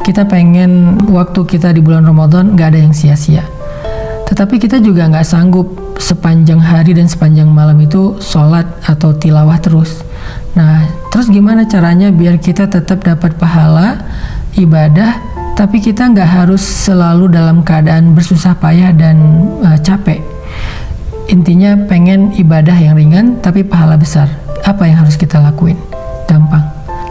kita pengen waktu kita di bulan Ramadan gak ada yang sia-sia. Tetapi kita juga gak sanggup sepanjang hari dan sepanjang malam itu sholat atau tilawah terus. Nah, terus gimana caranya biar kita tetap dapat pahala ibadah, tapi kita nggak harus selalu dalam keadaan bersusah payah dan capek. Intinya pengen ibadah yang ringan tapi pahala besar. Apa yang harus kita lakuin? Gampang.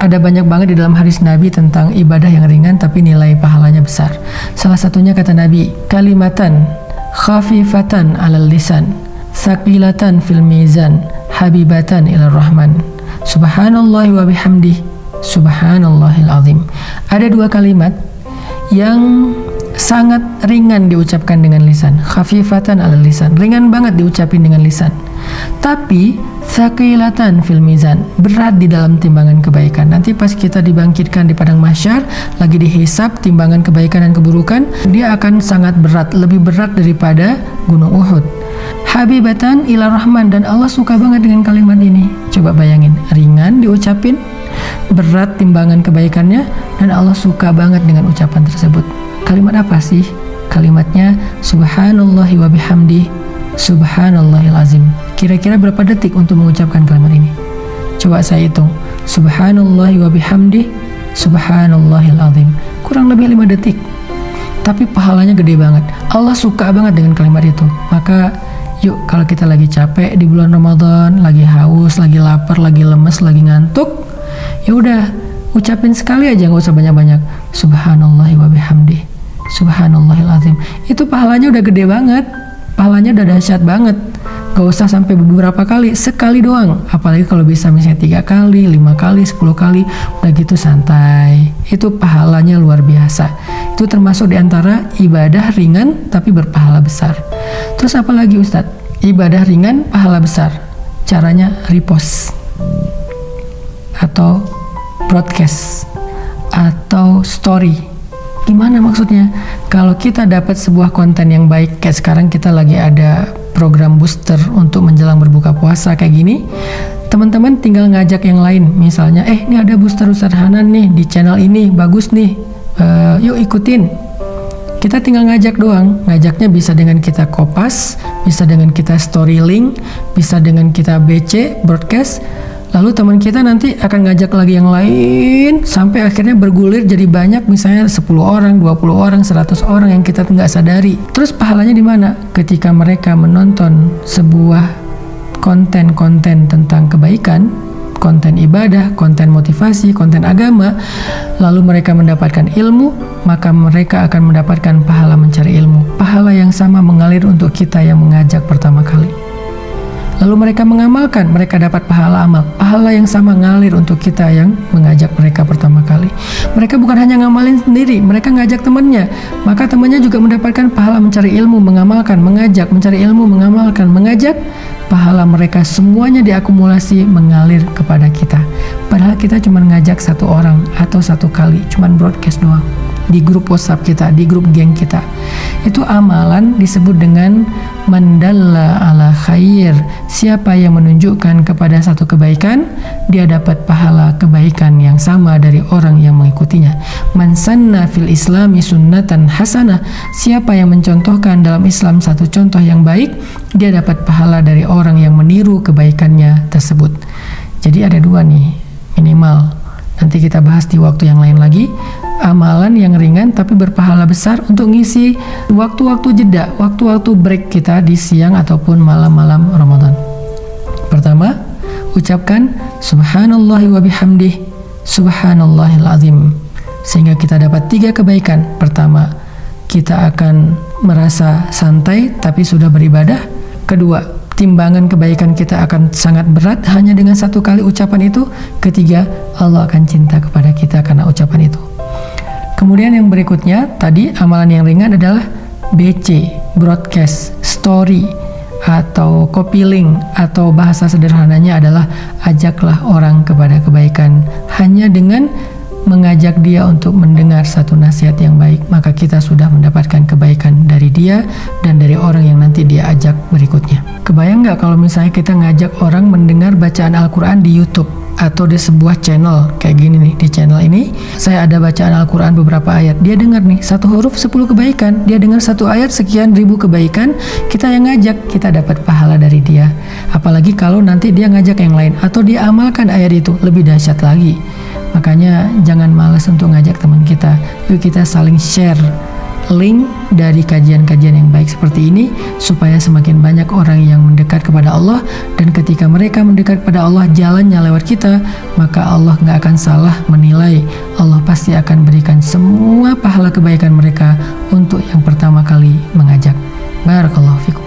Ada banyak banget di dalam hadis Nabi tentang ibadah yang ringan tapi nilai pahalanya besar. Salah satunya kata Nabi, kalimatan khafifatan 'alal lisan, tsaqilatan fil mizan, habibatan ilar rahman. Subhanallah wa bihamdih, subhanallahil azim. Ada dua kalimat yang sangat ringan diucapkan dengan lisan, khafifatan 'alal lisan, ringan banget diucapin dengan lisan. Tapi tsaqilatan fil mizan, berat di dalam timbangan kebaikan. Nanti pas kita dibangkitkan di padang mahsyar, lagi dihisab timbangan kebaikan dan keburukan, dia akan sangat berat, lebih berat daripada gunung Uhud. Habibatan ila rahman, dan Allah suka banget dengan kalimat ini. Coba bayangin, ringan diucapin, berat timbangan kebaikannya, dan Allah suka banget dengan ucapan tersebut. Kalimat apa sih? Kalimatnya subhanallahi wa bihamdi, subhanallahil azim. Kira-kira berapa detik untuk mengucapkan kalimat ini? Coba saya hitung. Subhanallahi wa bihamdi, subhanallahil azim. Kurang lebih 5 detik. Tapi pahalanya gede banget. Allah suka banget dengan kalimat itu. Maka yuk, kalau kita lagi capek di bulan Ramadan, lagi haus, lagi lapar, lagi lemes, lagi ngantuk, ya udah ucapin sekali aja, nggak usah banyak-banyak. Subhanallahi wa bihamdi, subhanallahil azim. Itu pahalanya udah gede banget, pahalanya udah dahsyat banget. Gak usah sampai beberapa kali, sekali doang. Apalagi kalau bisa misalnya 3 kali, 5 kali, 10 kali, udah gitu santai. Itu pahalanya luar biasa. Itu termasuk diantara ibadah ringan tapi berpahala besar. Terus apa lagi Ustadz? Ibadah ringan, pahala besar. Caranya repost atau broadcast atau story. Gimana maksudnya? Kalau kita dapat sebuah konten yang baik, kayak sekarang kita lagi ada program booster untuk menjelang berbuka puasa kayak gini, teman-teman tinggal ngajak yang lain. Misalnya, ini ada booster Ustadz Hanan nih di channel ini, bagus nih, yuk ikutin. Kita tinggal ngajak doang. Ngajaknya bisa dengan kita kopas, bisa dengan kita story link, bisa dengan kita BC, broadcast. Lalu teman kita nanti akan ngajak lagi yang lain sampai akhirnya bergulir jadi banyak, misalnya 10 orang, 20 orang, 100 orang yang kita nggak sadari. Terus pahalanya di mana? Ketika mereka menonton sebuah konten-konten tentang kebaikan, konten ibadah, konten motivasi, konten agama, lalu mereka mendapatkan ilmu, maka mereka akan mendapatkan pahala mencari ilmu. Pahala yang sama mengalir untuk kita yang mengajak pertama kali. Lalu mereka mengamalkan, mereka dapat pahala amal. Pahala yang sama ngalir untuk kita yang mengajak mereka pertama kali. Mereka bukan hanya ngamalin sendiri, mereka ngajak temannya. Maka temannya juga mendapatkan pahala mencari ilmu, mengamalkan, mengajak, mencari ilmu, mengamalkan, mengajak. Pahala mereka semuanya diakumulasi mengalir kepada kita. Padahal kita cuma ngajak 1 orang atau 1 kali, cuma broadcast doang. Di grup WhatsApp kita, di grup geng kita. Itu amalan disebut dengan mandalla ala khair. Siapa yang menunjukkan kepada satu kebaikan, dia dapat pahala kebaikan yang sama dari orang yang mengikutinya. Man sanna fil islami sunnatan hasanah. Siapa yang mencontohkan dalam Islam satu contoh yang baik, dia dapat pahala dari orang yang meniru kebaikannya tersebut. Jadi ada 2 nih minimal. Nanti kita bahas di waktu yang lain lagi. Amalan yang ringan tapi berpahala besar untuk ngisi waktu-waktu jeda, waktu-waktu break kita di siang ataupun malam-malam Ramadan. Pertama, ucapkan subhanallahi wa bihamdih, subhanallahil azim. Sehingga kita dapat 3 kebaikan. Pertama, kita akan merasa santai tapi sudah beribadah. Kedua, timbangan kebaikan kita akan sangat berat hanya dengan 1 kali ucapan itu. Ketiga, Allah akan cinta kepada kita karena ucapan itu. Kemudian yang berikutnya, tadi amalan yang ringan adalah BC, broadcast, story, atau copy link, atau bahasa sederhananya adalah ajaklah orang kepada kebaikan. Hanya dengan mengajak dia untuk mendengar satu nasihat yang baik, maka kita sudah mendapatkan kebaikan dari dia dan dari orang yang nanti dia ajak berikutnya. Kebayang nggak kalau misalnya kita ngajak orang mendengar bacaan Al-Quran di YouTube? atau di sebuah channel kayak gini nih. Di channel ini saya ada bacaan Al-Quran beberapa ayat, dia dengar nih 1 huruf 10 kebaikan, dia dengar 1 ayat sekian ribu kebaikan, kita yang ngajak, kita dapat pahala dari dia. Apalagi kalau nanti dia ngajak yang lain atau dia amalkan ayat itu, lebih dahsyat lagi. Makanya jangan malas untuk ngajak teman kita, yuk kita saling share link dari kajian-kajian yang baik seperti ini, supaya semakin banyak orang yang mendekat kepada Allah. Dan ketika mereka mendekat kepada Allah, jalannya lewat kita, maka Allah nggak akan salah menilai. Allah pasti akan berikan semua pahala kebaikan mereka untuk yang pertama kali mengajak. Barakallahu fikum.